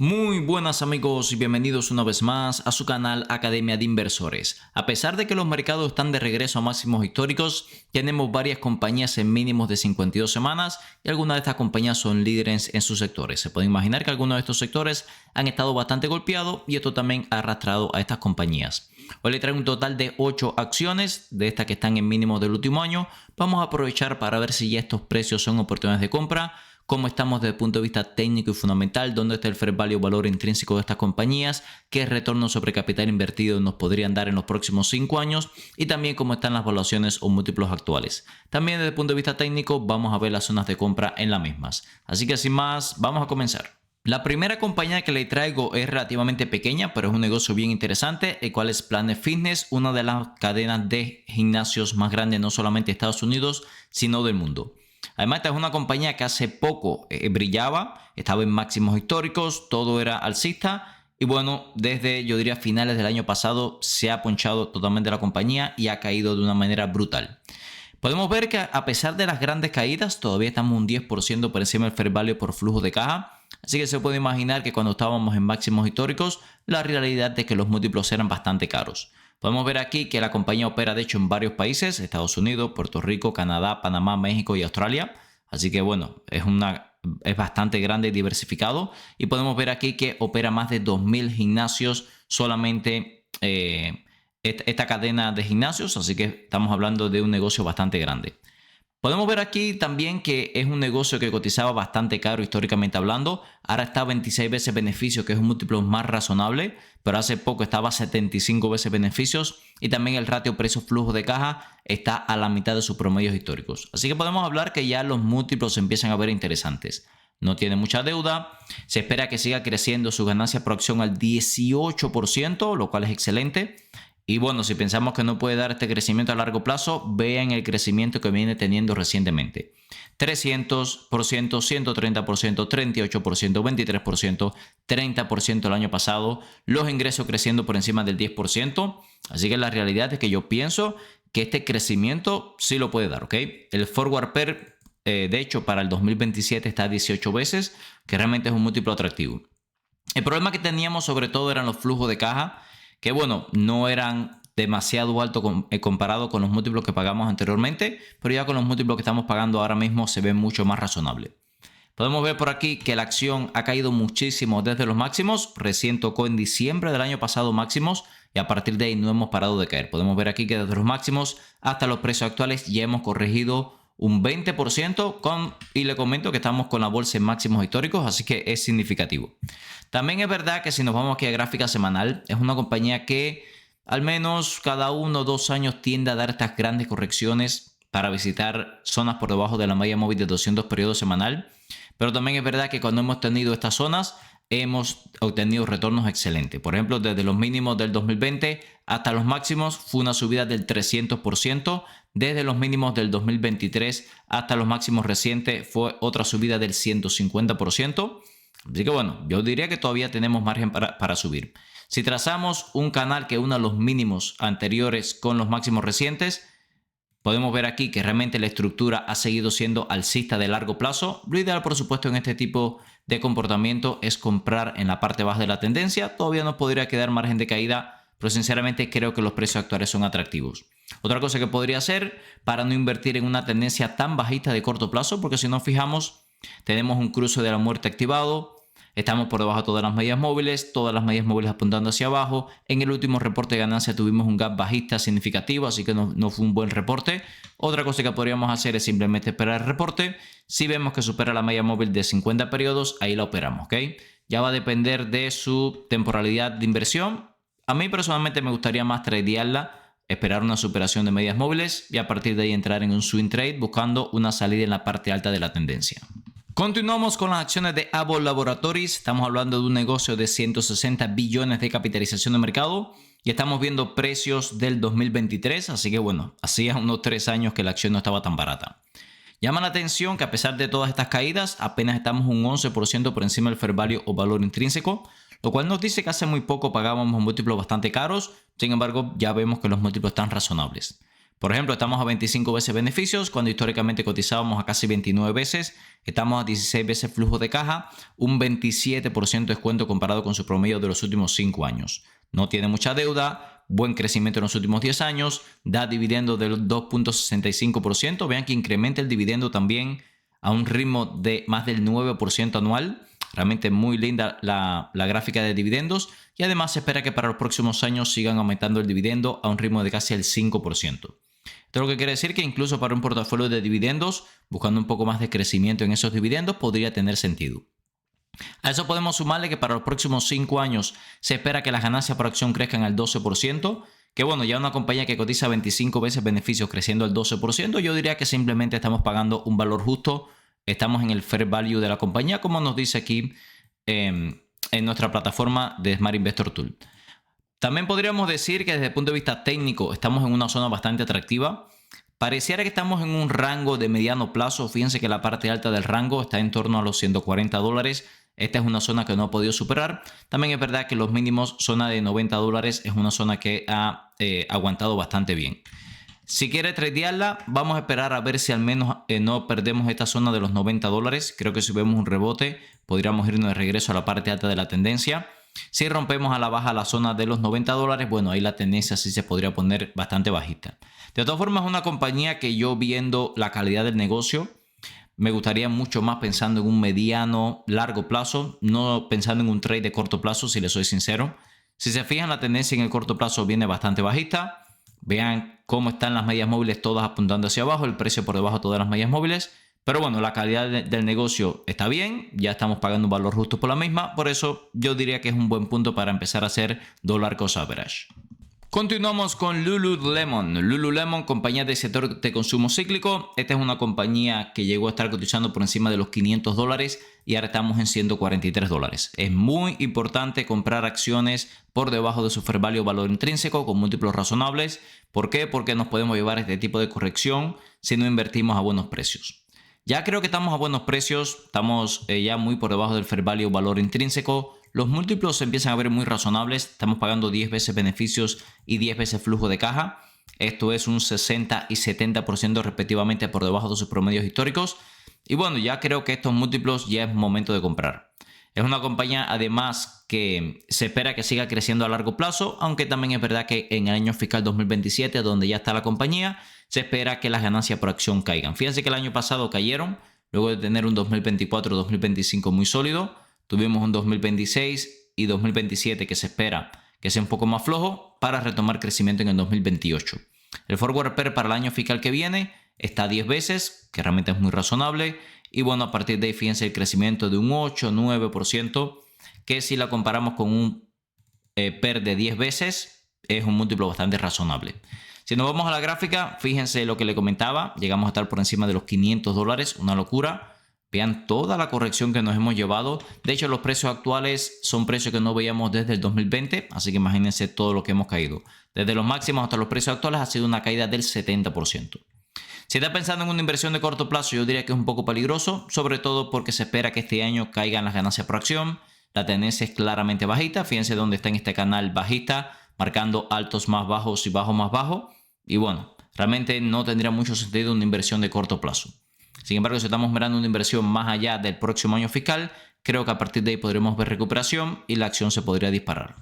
Muy buenas amigos y bienvenidos una vez más a su canal Academia de Inversores. A pesar de que los mercados están de regreso a máximos históricos, tenemos varias compañías en mínimos de 52 semanas y algunas de estas compañías son líderes en sus sectores. Se puede imaginar que algunos de estos sectores han estado bastante golpeados y esto también ha arrastrado a estas compañías. Hoy le traigo un total de 8 acciones de estas que están en mínimos del último año. Vamos a aprovechar para ver si ya estos precios son oportunidades de compra, cómo estamos desde el punto de vista técnico y fundamental, dónde está el fair value o valor intrínseco de estas compañías, qué retorno sobre capital invertido nos podrían dar en los próximos 5 años y también cómo están las valuaciones o múltiplos actuales. También desde el punto de vista técnico vamos a ver las zonas de compra en las mismas. Así que sin más, vamos a comenzar. La primera compañía que le traigo es relativamente pequeña, pero es un negocio bien interesante, el cual es Planet Fitness, una de las cadenas de gimnasios más grandes no solamente de Estados Unidos, sino del mundo. Además, esta es una compañía que hace poco brillaba, estaba en máximos históricos, todo era alcista y bueno, desde yo diría finales del año pasado se ha ponchado totalmente la compañía y ha caído de una manera brutal. Podemos ver que a pesar de las grandes caídas, todavía estamos un 10% por encima del fair value por flujo de caja. Así que se puede imaginar que cuando estábamos en máximos históricos, la realidad es que los múltiplos eran bastante caros. Podemos ver aquí que la compañía opera de hecho en varios países, Estados Unidos, Puerto Rico, Canadá, Panamá, México y Australia. Así que bueno, es bastante grande y diversificado. Y podemos ver aquí que opera más de 2.000 gimnasios solamente esta cadena de gimnasios. Así que estamos hablando de un negocio bastante grande. Podemos ver aquí también que es un negocio que cotizaba bastante caro históricamente hablando. Ahora está a 26 veces beneficio, que es un múltiplo más razonable, pero hace poco estaba a 75 veces beneficios y también el ratio precio-flujo de caja está a la mitad de sus promedios históricos. Así que podemos hablar que ya los múltiplos se empiezan a ver interesantes. No tiene mucha deuda, se espera que siga creciendo su ganancia por acción al 18%, lo cual es excelente. Y bueno, si pensamos que no puede dar este crecimiento a largo plazo, vean el crecimiento que viene teniendo recientemente. 300%, 130%, 38%, 23%, 30% el año pasado. Los ingresos creciendo por encima del 10%. Así que la realidad es que yo pienso que este crecimiento sí lo puede dar, ¿ok? El forward PER, de hecho, para el 2027 está a 18 veces, que realmente es un múltiplo atractivo. El problema que teníamos sobre todo eran los flujos de caja, que bueno, no eran demasiado altos comparado con los múltiplos que pagamos anteriormente, pero ya con los múltiplos que estamos pagando ahora mismo se ve mucho más razonable. Podemos ver por aquí que la acción ha caído muchísimo desde los máximos, recién tocó en diciembre del año pasado máximos y a partir de ahí no hemos parado de caer. Podemos ver aquí que desde los máximos hasta los precios actuales ya hemos corregido un 20% y le comento que estamos con la bolsa en máximos históricos, así que es significativo. También es verdad que si nos vamos aquí a gráfica semanal, es una compañía que al menos cada 1 o 2 años tiende a dar estas grandes correcciones para visitar zonas por debajo de la media móvil de 200 periodos semanal. Pero también es verdad que cuando hemos tenido estas zonas, hemos obtenido retornos excelentes. Por ejemplo, desde los mínimos del 2020 hasta los máximos fue una subida del 300%. Desde los mínimos del 2023 hasta los máximos recientes fue otra subida del 150%. Así que bueno, yo diría que todavía tenemos margen para subir. Si trazamos un canal que una los mínimos anteriores con los máximos recientes, podemos ver aquí que realmente la estructura ha seguido siendo alcista de largo plazo. Lo ideal, por supuesto, en este tipo de comportamiento es comprar en la parte baja de la tendencia. Todavía nos podría quedar margen de caída, pero sinceramente creo que los precios actuales son atractivos. Otra cosa que podría hacer para no invertir en una tendencia tan bajista de corto plazo, porque si nos fijamos, tenemos un cruce de la muerte activado. Estamos por debajo de todas las medias móviles apuntando hacia abajo. En el último reporte de ganancia tuvimos un gap bajista significativo, así que no fue un buen reporte. Otra cosa que podríamos hacer es simplemente esperar el reporte. Si vemos que supera la media móvil de 50 periodos, ahí la operamos, ¿ok? Ya va a depender de su temporalidad de inversión. A mí personalmente me gustaría más tradearla, esperar una superación de medias móviles y a partir de ahí entrar en un swing trade buscando una salida en la parte alta de la tendencia. Continuamos con las acciones de Abbott Laboratories. Estamos hablando de un negocio de 160 billones de capitalización de mercado y estamos viendo precios del 2023. Así que bueno, hacía unos 3 años que la acción no estaba tan barata. Llama la atención que a pesar de todas estas caídas, apenas estamos un 11% por encima del fair value o valor intrínseco, lo cual nos dice que hace muy poco pagábamos múltiplos bastante caros. Sin embargo, ya vemos que los múltiplos están razonables. Por ejemplo, estamos a 25 veces beneficios cuando históricamente cotizábamos a casi 29 veces. Estamos a 16 veces flujo de caja, un 27% de descuento comparado con su promedio de los últimos 5 años. No tiene mucha deuda, buen crecimiento en los últimos 10 años, da dividendo del 2.65%. Vean que incrementa el dividendo también a un ritmo de más del 9% anual. Realmente muy linda la gráfica de dividendos y además se espera que para los próximos años sigan aumentando el dividendo a un ritmo de casi el 5%. Esto lo que quiere decir que incluso para un portafolio de dividendos, buscando un poco más de crecimiento en esos dividendos, podría tener sentido. A eso podemos sumarle que para los próximos 5 años se espera que las ganancias por acción crezcan al 12%, que bueno, ya una compañía que cotiza 25 veces beneficios creciendo al 12%, yo diría que simplemente estamos pagando un valor justo, estamos en el fair value de la compañía, como nos dice aquí en nuestra plataforma de Smart Investor Tool. También podríamos decir que desde el punto de vista técnico estamos en una zona bastante atractiva. Pareciera que estamos en un rango de mediano plazo. Fíjense que la parte alta del rango está en torno a los $140. Esta es una zona que no ha podido superar. También es verdad que los mínimos, zona de $90, es una zona que ha aguantado bastante bien. Si quiere tradearla, vamos a esperar a ver si al menos no perdemos esta zona de los $90. Creo que si vemos un rebote, podríamos irnos de regreso a la parte alta de la tendencia. Si rompemos a la baja la zona de los $90, bueno, ahí la tendencia sí se podría poner bastante bajita. De todas formas, es una compañía que yo viendo la calidad del negocio, me gustaría mucho más pensando en un mediano, largo plazo, no pensando en un trade de corto plazo, si les soy sincero. Si se fijan, la tendencia en el corto plazo viene bastante bajita. Vean cómo están las medias móviles todas apuntando hacia abajo, el precio por debajo de todas las medias móviles. Pero bueno, la calidad del negocio está bien, ya estamos pagando un valor justo por la misma, por eso yo diría que es un buen punto para empezar a hacer dollar cost average. Continuamos con Lululemon. Lululemon, compañía del sector de consumo cíclico. Esta es una compañía que llegó a estar cotizando por encima de los $500 y ahora estamos en $143. Es muy importante comprar acciones por debajo de su fair value o valor intrínseco con múltiplos razonables. ¿Por qué? Porque nos podemos llevar este tipo de corrección si no invertimos a buenos precios. Ya creo que estamos a buenos precios, estamos ya muy por debajo del fair value o valor intrínseco. Los múltiplos se empiezan a ver muy razonables, estamos pagando 10 veces beneficios y 10 veces flujo de caja. Esto es un 60 y 70% respectivamente por debajo de sus promedios históricos. Y bueno, ya creo que estos múltiplos ya es momento de comprar. Es una compañía además que se espera que siga creciendo a largo plazo, aunque también es verdad que en el año fiscal 2027, donde ya está la compañía, se espera que las ganancias por acción caigan. Fíjense que el año pasado cayeron, luego de tener un 2024-2025 muy sólido. Tuvimos un 2026 y 2027 que se espera que sea un poco más flojo para retomar crecimiento en el 2028. El forward PER para el año fiscal que viene está a 10 veces, que realmente es muy razonable. Y bueno, a partir de ahí fíjense el crecimiento de un 8-9%, que si la comparamos con un PER de 10 veces, es un múltiplo bastante razonable. Si nos vamos a la gráfica, fíjense lo que le comentaba, llegamos a estar por encima de los $500, una locura. Vean toda la corrección que nos hemos llevado. De hecho, los precios actuales son precios que no veíamos desde el 2020, así que imagínense todo lo que hemos caído. Desde los máximos hasta los precios actuales ha sido una caída del 70%. Si está pensando en una inversión de corto plazo, yo diría que es un poco peligroso, sobre todo porque se espera que este año caigan las ganancias por acción. La tendencia es claramente bajista. Fíjense dónde está en este canal bajista, marcando altos más bajos y bajos más bajos. Y bueno, realmente no tendría mucho sentido una inversión de corto plazo. Sin embargo, si estamos mirando una inversión más allá del próximo año fiscal, creo que a partir de ahí podremos ver recuperación y la acción se podría disparar.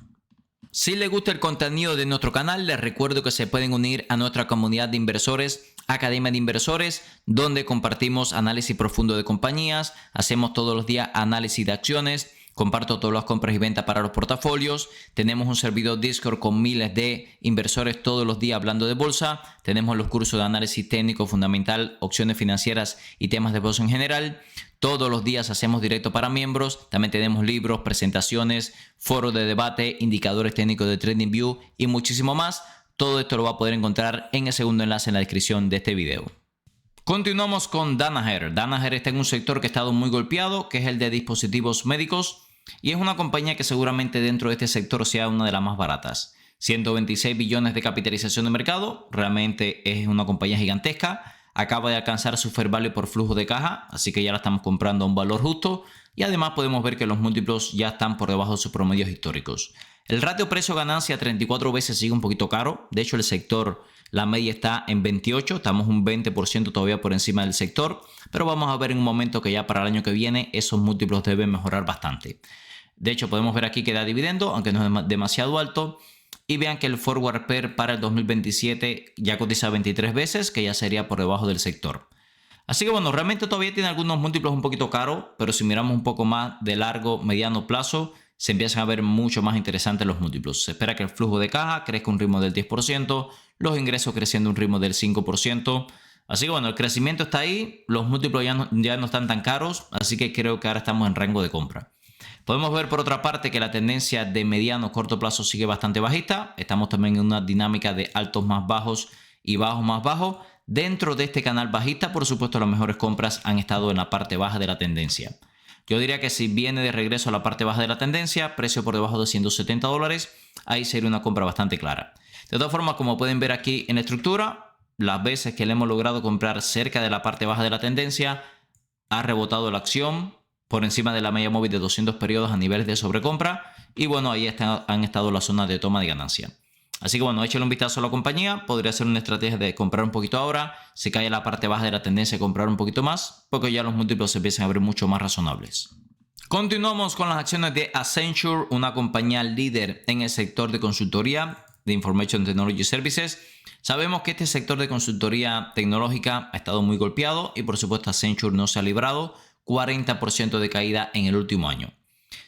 Si les gusta el contenido de nuestro canal, les recuerdo que se pueden unir a nuestra comunidad de inversores, Academia de Inversores, donde compartimos análisis profundo de compañías, hacemos todos los días análisis de acciones, comparto todas las compras y ventas para los portafolios, tenemos un servidor Discord con miles de inversores todos los días hablando de bolsa, tenemos los cursos de análisis técnico fundamental, opciones financieras y temas de bolsa en general. Todos los días hacemos directo para miembros, también tenemos libros, presentaciones, foros de debate, indicadores técnicos de TradingView y muchísimo más. Todo esto lo va a poder encontrar en el segundo enlace en la descripción de este video. Continuamos con Danaher. Danaher está en un sector que ha estado muy golpeado, que es el de dispositivos médicos, y es una compañía que seguramente dentro de este sector sea una de las más baratas. 126 billones de capitalización de mercado, realmente es una compañía gigantesca. Acaba de alcanzar su fair value por flujo de caja, así que ya la estamos comprando a un valor justo y además podemos ver que los múltiplos ya están por debajo de sus promedios históricos. El ratio precio-ganancia 34 veces sigue un poquito caro. De hecho, el sector, la media está en 28. Estamos un 20% todavía por encima del sector. Pero vamos a ver en un momento que ya para el año que viene esos múltiplos deben mejorar bastante. De hecho, podemos ver aquí que da dividendo, aunque no es demasiado alto. Y vean que el forward PER para el 2027 ya cotiza 23 veces, que ya sería por debajo del sector. Así que bueno, realmente todavía tiene algunos múltiplos un poquito caros, pero si miramos un poco más de largo, mediano plazo, se empiezan a ver mucho más interesantes los múltiplos. Se espera que el flujo de caja crezca un ritmo del 10%, los ingresos creciendo un ritmo del 5%. Así que bueno, el crecimiento está ahí, los múltiplos ya no están tan caros, así que creo que ahora estamos en rango de compra. Podemos ver por otra parte que la tendencia de mediano corto plazo sigue bastante bajista. Estamos también en una dinámica de altos más bajos y bajos más bajos. Dentro de este canal bajista, por supuesto, las mejores compras han estado en la parte baja de la tendencia. Yo diría que si viene de regreso a la parte baja de la tendencia, precio por debajo de $170, ahí sería una compra bastante clara. De todas formas, como pueden ver aquí en la estructura, las veces que le hemos logrado comprar cerca de la parte baja de la tendencia, ha rebotado la acción por encima de la media móvil de 200 periodos a niveles de sobrecompra. Y bueno, ahí han estado las zonas de toma de ganancia. Así que bueno, échale un vistazo a la compañía. Podría ser una estrategia de comprar un poquito ahora. Si cae a la parte baja de la tendencia, comprar un poquito más, porque ya los múltiplos se empiezan a ver mucho más razonables. Continuamos con las acciones de Accenture, una compañía líder en el sector de consultoría de Information Technology Services. Sabemos que este sector de consultoría tecnológica ha estado muy golpeado y por supuesto Accenture no se ha librado. 40% de caída en el último año.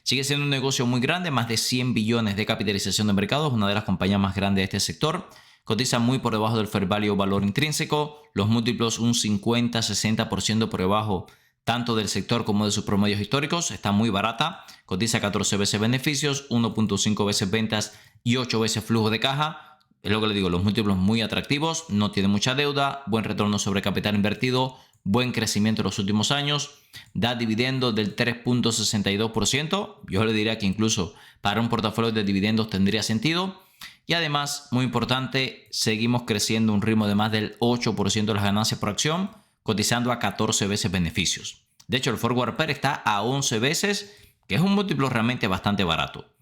Sigue siendo un negocio muy grande, más de 100 billones de capitalización de mercado, es una de las compañías más grandes de este sector. Cotiza muy por debajo del fair value o valor intrínseco, los múltiplos un 50-60% por debajo tanto del sector como de sus promedios históricos. Está muy barata, cotiza 14 veces beneficios, 1.5 veces ventas y 8 veces flujo de caja. Es lo que les digo, los múltiplos muy atractivos, no tiene mucha deuda, buen retorno sobre capital invertido, buen crecimiento en los últimos años, da dividendos del 3.62%. Yo le diría que incluso para un portafolio de dividendos tendría sentido. Y además, muy importante, seguimos creciendo a un ritmo de más del 8% de las ganancias por acción, cotizando a 14 veces beneficios. De hecho, el forward PER está a 11 veces, que es un múltiplo realmente bastante barato.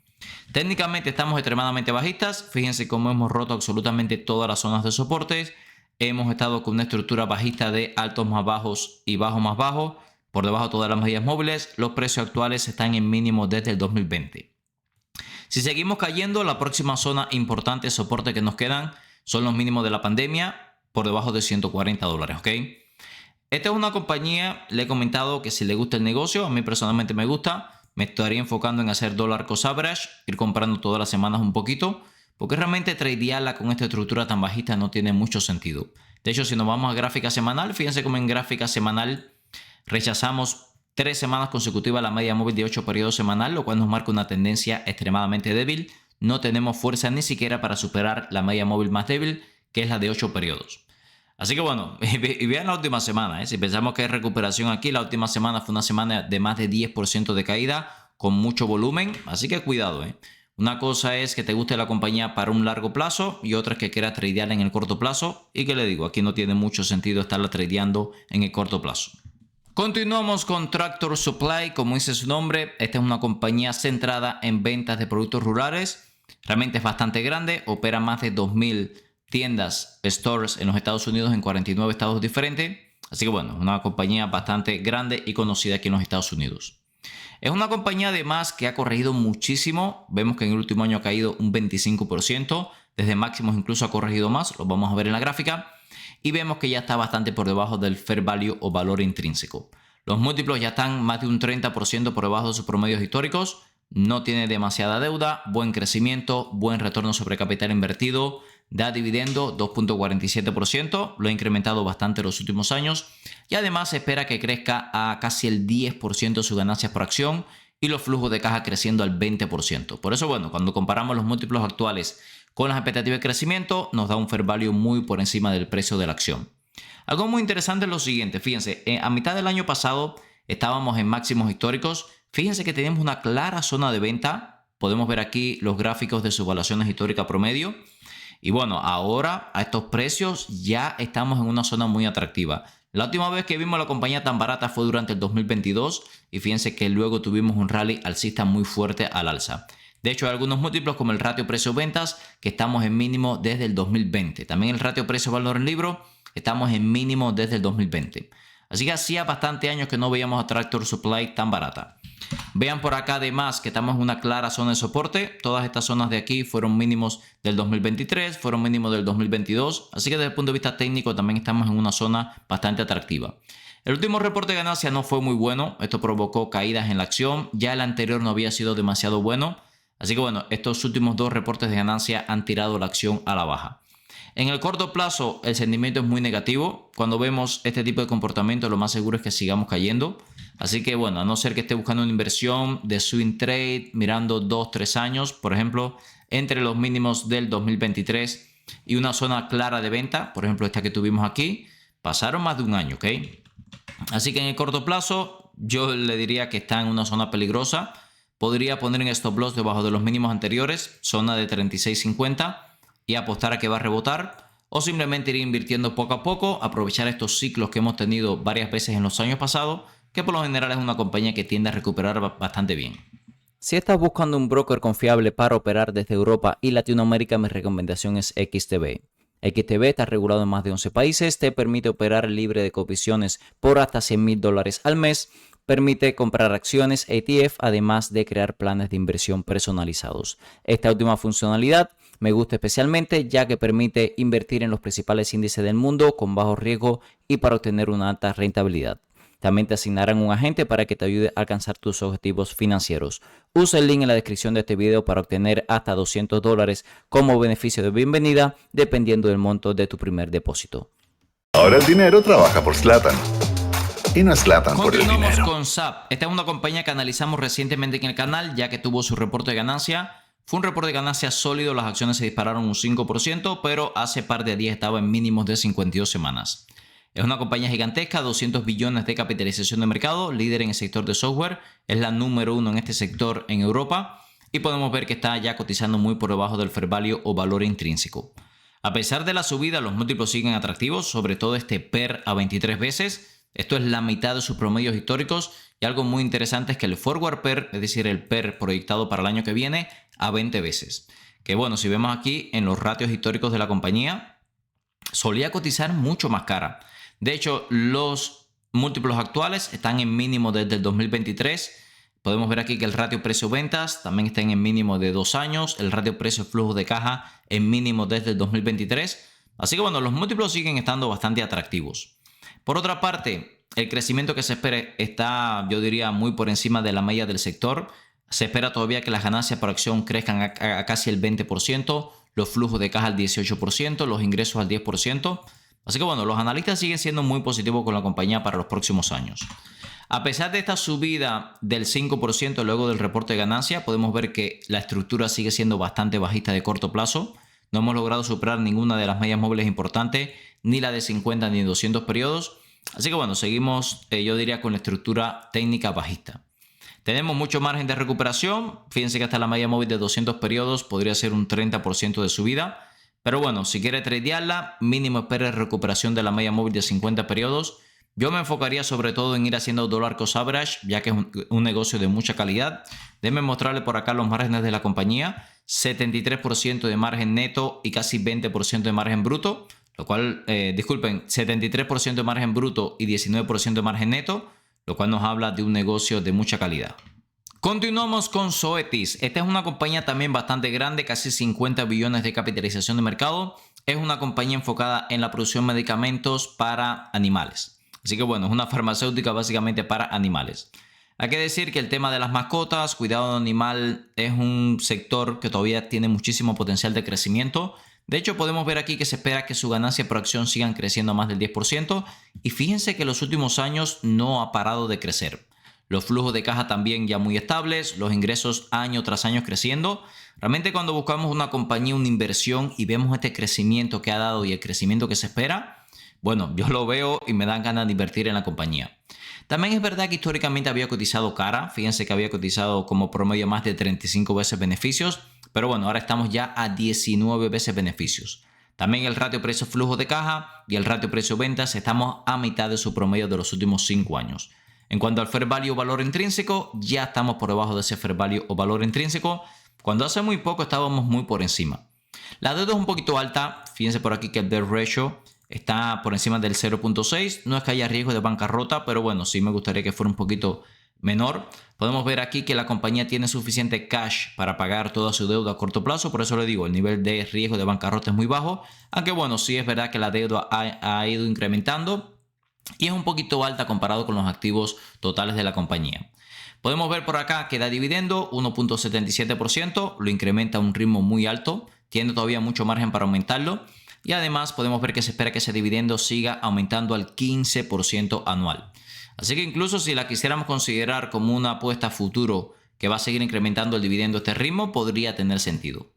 Técnicamente estamos extremadamente bajistas. Fíjense cómo hemos roto absolutamente todas las zonas de soportes. Hemos estado con una estructura bajista de altos más bajos y bajos más bajos. Por debajo de todas las medias móviles. Los precios actuales están en mínimos desde el 2020. Si seguimos cayendo, la próxima zona importante de soporte que nos quedan son los mínimos de la pandemia por debajo de $140. ¿Ok? Esta es una compañía, le he comentado que si le gusta el negocio, a mí personalmente me gusta. Me estaría enfocando en hacer dollar cost average, ir comprando todas las semanas un poquito. Porque realmente tradearla con esta estructura tan bajista no tiene mucho sentido. De hecho, si nos vamos a gráfica semanal, fíjense cómo en gráfica semanal rechazamos 3 semanas consecutivas la media móvil de 8 periodos semanal, lo cual nos marca una tendencia extremadamente débil. No tenemos fuerza ni siquiera para superar la media móvil más débil, que es la de 8 periodos. Así que bueno, y vean la última semana. Si pensamos que hay recuperación aquí, la última semana fue una semana de más de 10% de caída, con mucho volumen. Así que cuidado. Una cosa es que te guste la compañía para un largo plazo y otra es que quieras tradearla en el corto plazo. Y que le digo, aquí no tiene mucho sentido estarla tradeando en el corto plazo. Continuamos con Tractor Supply. Como dice su nombre, esta es una compañía centrada en ventas de productos rurales. Realmente es bastante grande, opera más de 2,000 tiendas, stores en los Estados Unidos en 49 estados diferentes. Así que bueno, una compañía bastante grande y conocida aquí en los Estados Unidos. Es una compañía además que ha corregido muchísimo. Vemos que en el último año ha caído un 25%. Desde máximos incluso ha corregido más. Lo vamos a ver en la gráfica. Y vemos que ya está bastante por debajo del fair value o valor intrínseco. Los múltiplos ya están más de un 30% por debajo de sus promedios históricos. No tiene demasiada deuda. Buen crecimiento. Buen retorno sobre capital invertido. Da dividendo 2.47%. Lo ha incrementado bastante en los últimos años. Y además se espera que crezca a casi el 10% de sus ganancias por acción y los flujos de caja creciendo al 20%. Por eso, bueno, cuando comparamos los múltiplos actuales con las expectativas de crecimiento, nos da un fair value muy por encima del precio de la acción. Algo muy interesante es lo siguiente. Fíjense, a mitad del año pasado estábamos en máximos históricos. Fíjense que tenemos una clara zona de venta. Podemos ver aquí los gráficos de sus evaluaciones históricas promedio. Y bueno, ahora a estos precios ya estamos en una zona muy atractiva. La última vez que vimos la compañía tan barata fue durante el 2022 y fíjense que luego tuvimos un rally alcista muy fuerte al alza. De hecho, hay algunos múltiplos como el ratio precio-ventas que estamos en mínimo desde el 2020. También el ratio precio-valor en libro estamos en mínimo desde el 2020. Así que hacía bastante años que no veíamos a Tractor Supply tan barata. Vean por acá además que estamos en una clara zona de soporte. Todas estas zonas de aquí fueron mínimos del 2023, fueron mínimos del 2022. Así que desde el punto de vista técnico también estamos en una zona bastante atractiva. El último reporte de ganancias no fue muy bueno. Esto provocó caídas en la acción. Ya el anterior no había sido demasiado bueno. Así que bueno, estos últimos dos reportes de ganancia han tirado la acción a la baja. En el corto plazo el sentimiento es muy negativo. Cuando vemos este tipo de comportamiento lo más seguro es que sigamos cayendo. Así que bueno, a no ser que esté buscando una inversión de swing trade mirando 2-3 años, por ejemplo, entre los mínimos del 2023 y una zona clara de venta, por ejemplo esta que tuvimos aquí, pasaron más de un año, ¿ok? Así que en el corto plazo yo le diría que está en una zona peligrosa. Podría poner en stop loss debajo de los mínimos anteriores, zona de 36.50 y apostar a que va a rebotar, o simplemente ir invirtiendo poco a poco, aprovechar estos ciclos que hemos tenido varias veces en los años pasados, que por lo general es una compañía que tiende a recuperar bastante bien. Si estás buscando un broker confiable para operar desde Europa y Latinoamérica, mi recomendación es XTB. XTB está regulado en más de 11 países, te permite operar libre de comisiones por hasta $100,000 al mes, permite comprar acciones ETF, además de crear planes de inversión personalizados. Esta última funcionalidad me gusta especialmente ya que permite invertir en los principales índices del mundo con bajo riesgo y para obtener una alta rentabilidad. También te asignarán un agente para que te ayude a alcanzar tus objetivos financieros. Usa el link en la descripción de este video para obtener hasta $200 como beneficio de bienvenida dependiendo del monto de tu primer depósito. Ahora el dinero trabaja por Zlatan. Y no es Zlatan por el Continuamos dinero. con SAP. Esta es una compañía que analizamos recientemente en el canal ya que tuvo su reporte de ganancia. Fue un reporte de ganancia sólido, las acciones se dispararon un 5%, pero hace par de días estaba en mínimos de 52 semanas. Es una compañía gigantesca, 200 billones de capitalización de mercado, líder en el sector de software, es la número 1 en este sector en Europa y podemos ver que está ya cotizando muy por debajo del fair value o valor intrínseco. A pesar de la subida, los múltiplos siguen atractivos, sobre todo este PER a 23 veces. Esto es la mitad de sus promedios históricos y algo muy interesante es que el forward PER, es decir, el PER proyectado para el año que viene, a 20 veces. Que bueno, si vemos aquí en los ratios históricos de la compañía, solía cotizar mucho más cara. De hecho, los múltiplos actuales están en mínimo desde el 2023. Podemos ver aquí que el ratio precio-ventas también está en mínimo de 2 años. El ratio precio-flujo de caja en mínimo desde el 2023. Así que bueno, los múltiplos siguen estando bastante atractivos. Por otra parte, el crecimiento que se espera está, yo diría, muy por encima de la media del sector. Se espera todavía que las ganancias por acción crezcan a casi el 20%, los flujos de caja al 18%, los ingresos al 10%. Así que bueno, los analistas siguen siendo muy positivos con la compañía para los próximos años. A pesar de esta subida del 5% luego del reporte de ganancia, podemos ver que la estructura sigue siendo bastante bajista de corto plazo. No hemos logrado superar ninguna de las medias móviles importantes, ni la de 50 ni 200 periodos. Así que bueno, seguimos, yo diría, con la estructura técnica bajista. Tenemos mucho margen de recuperación. Fíjense que hasta la media móvil de 200 periodos podría ser un 30% de subida. Pero bueno, si quiere tradearla, mínimo espere recuperación de la media móvil de 50 periodos. Yo me enfocaría sobre todo en ir haciendo dollar cost average, ya que es un negocio de mucha calidad. Déjenme mostrarle por acá los márgenes de la compañía. 73% de margen neto y casi 20% de margen bruto. Lo cual, 73% de margen bruto y 19% de margen neto. Lo cual nos habla de un negocio de mucha calidad. Continuamos con Zoetis. Esta es una compañía también bastante grande, casi 50 billones de capitalización de mercado. Es una compañía enfocada en la producción de medicamentos para animales. Así que bueno, es una farmacéutica básicamente para animales. Hay que decir que el tema de las mascotas, cuidado animal, es un sector que todavía tiene muchísimo potencial de crecimiento. De hecho, podemos ver aquí que se espera que su ganancia por acción sigan creciendo a más del 10%. Y fíjense que en los últimos años no ha parado de crecer. Los flujos de caja también ya muy estables, los ingresos año tras año creciendo. Realmente cuando buscamos una compañía, una inversión y vemos este crecimiento que ha dado y el crecimiento que se espera, bueno, yo lo veo y me dan ganas de invertir en la compañía. También es verdad que históricamente había cotizado cara. Fíjense que había cotizado como promedio más de 35 veces beneficios. Pero bueno, ahora estamos ya a 19 veces beneficios. También el ratio precio-flujo de caja y el ratio precio-ventas estamos a mitad de su promedio de los últimos 5 años. En cuanto al fair value o valor intrínseco, ya estamos por debajo de ese fair value o valor intrínseco. cuando hace muy poco estábamos muy por encima. La deuda es un poquito alta, fíjense por aquí que el debt ratio está por encima del 0.6, no es que haya riesgo de bancarrota, pero bueno, sí me gustaría que fuera un poquito menor. Podemos ver aquí que la compañía tiene suficiente cash para pagar toda su deuda a corto plazo, por eso le digo, el nivel de riesgo de bancarrota es muy bajo, aunque bueno, sí es verdad que la deuda ha ido incrementando y es un poquito alta comparado con los activos totales de la compañía. Podemos ver por acá que da dividendo 1.77%, lo incrementa a un ritmo muy alto, tiene todavía mucho margen para aumentarlo y además podemos ver que se espera que ese dividendo siga aumentando al 15% anual. Así que incluso si la quisiéramos considerar como una apuesta a futuro que va a seguir incrementando el dividendo a este ritmo, podría tener sentido.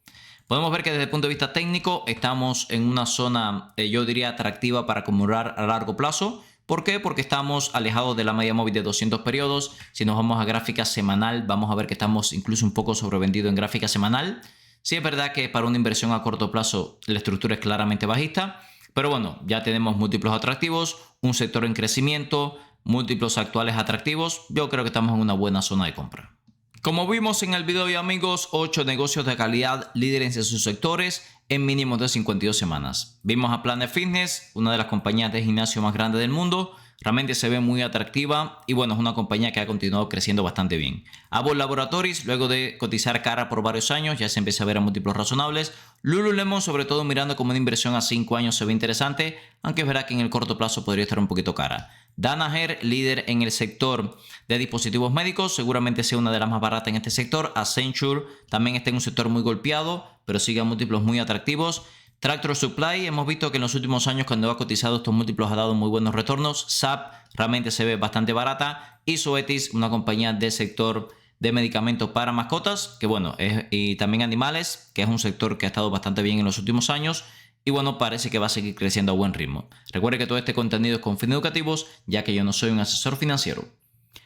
Podemos ver que desde el punto de vista técnico estamos en una zona, yo diría, atractiva para acumular a largo plazo. ¿Por qué? Porque estamos alejados de la media móvil de 200 periodos. Si nos vamos a gráfica semanal, vamos a ver que estamos incluso un poco sobrevendidos en gráfica semanal. Sí es verdad que para una inversión a corto plazo la estructura es claramente bajista, pero bueno, ya tenemos múltiplos atractivos, un sector en crecimiento, múltiplos actuales atractivos. Yo creo que estamos en una buena zona de compra. Como vimos en el video, amigos, 8 negocios de calidad líderes en sus sectores en mínimos de 52 semanas. Vimos a Planet Fitness, una de las compañías de gimnasio más grandes del mundo. Realmente se ve muy atractiva y bueno, es una compañía que ha continuado creciendo bastante bien. Abbott Laboratories, luego de cotizar cara por varios años, ya se empieza a ver a múltiplos razonables. Lululemon, sobre todo mirando como una inversión a 5 años, se ve interesante, aunque es verdad que en el corto plazo podría estar un poquito cara. Danaher, líder en el sector de dispositivos médicos, seguramente sea una de las más baratas en este sector. Accenture también está en un sector muy golpeado, pero sigue a múltiplos muy atractivos. Tractor Supply, hemos visto que en los últimos años cuando ha cotizado estos múltiplos ha dado muy buenos retornos. SAP realmente se ve bastante barata. Y Zoetis, una compañía del sector de medicamentos para mascotas, que bueno, y también animales, que es un sector que ha estado bastante bien en los últimos años. Y bueno, parece que va a seguir creciendo a buen ritmo. Recuerde que todo este contenido es con fines educativos, ya que yo no soy un asesor financiero.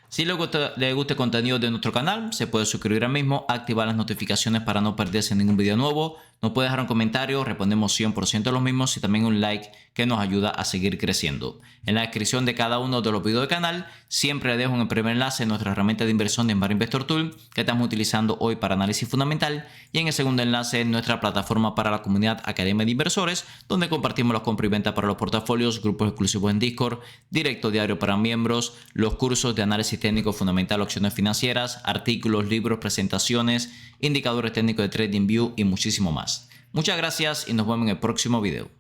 Si le gusta el contenido de nuestro canal, se puede suscribir ahora mismo, activar las notificaciones para no perderse ningún video nuevo. Nos puede dejar un comentario, respondemos 100% de los mismos y también un like que nos ayuda a seguir creciendo. En la descripción de cada uno de los videos del canal, siempre le dejo en el primer enlace nuestra herramienta de inversión de Smart Investor Tool que estamos utilizando hoy para análisis fundamental y en el segundo enlace nuestra plataforma para la comunidad Academia de Inversores, donde compartimos los compra y venta para los portafolios, grupos exclusivos en Discord, directo diario para miembros, los cursos de análisis técnico fundamental, opciones financieras, artículos, libros, presentaciones, indicadores técnicos de TradingView y muchísimo más. Muchas gracias y nos vemos en el próximo video.